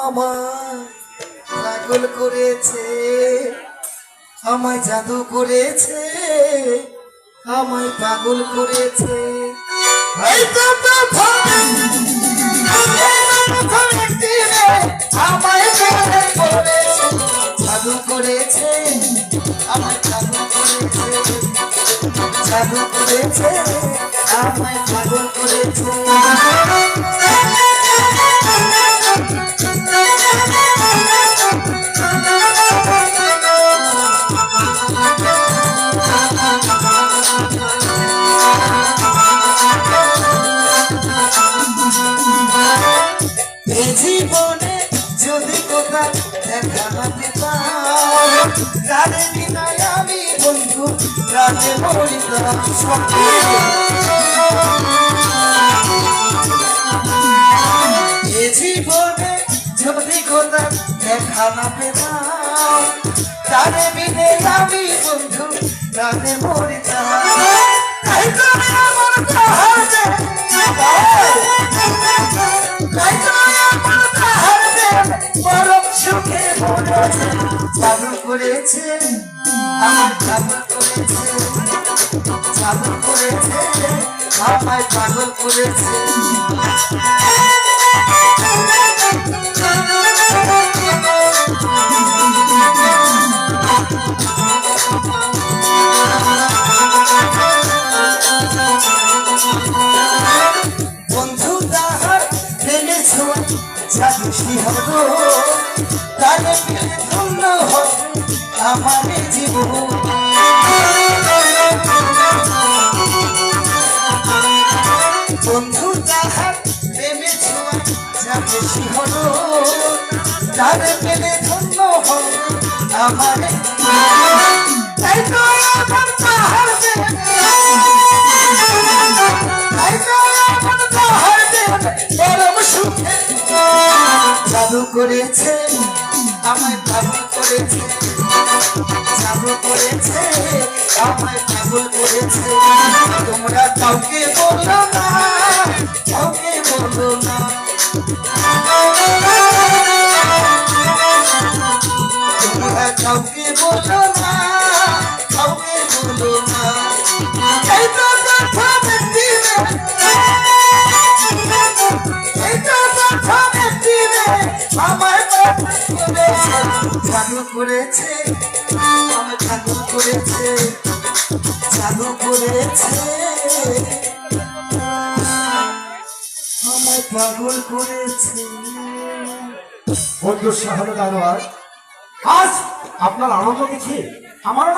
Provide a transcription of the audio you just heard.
আমায় পাগল করেছে, আমায় জাদু করেছে, আমায় পাগল করেছে। এই তো আমায় জাদু করেছে, আমায় জাদু করেছে, জাদু করেছে, আমায় পাগল করেছে। জীবনে যদি কোথাও দেখা না পেতাম, তারে বিনায় আমি বন্ধু রাতে মরিতাম। এ জীবনে যদি কোথাও দেখা না পেতাম, তারে বিনে আমি বন্ধু রাতে মরিতাম। তাই করে আমার তাহারে চালু করেছে, আমার চালু করেছে, চালু করেছে, আমায় পাগল করেছে। বন্ধু তাহার প্রেমে ছোঁয়া জাদুসি হব, তারে পেলে ধন্য হবে আমার জীবন। বন্ধু তাহার প্রেমে ছোঁয়া জাদুসি হব, তারে পেলে ধন্য হবে আমার। তাই তো আমার তাহার পরম সুখে জাদু করেছে, আমায় পাগল করেছে, জাদু করেছে, আমায় পাগল করেছে। তোমরা কাউকে বলো না, কাউকে বলো না, তোমরা কাউকে বলো না, কাউকে বলো না। এই তো কথা দিবে, এই তো কথা দিবে, আমায় জাদু করেছে, আমায় জাদু করেছে, জাদু করেছে, আমায় পাগল করেছে। বন্ধু শাহাদ আনোয়ার, আজ আপনার আনন্দ দেখে আমার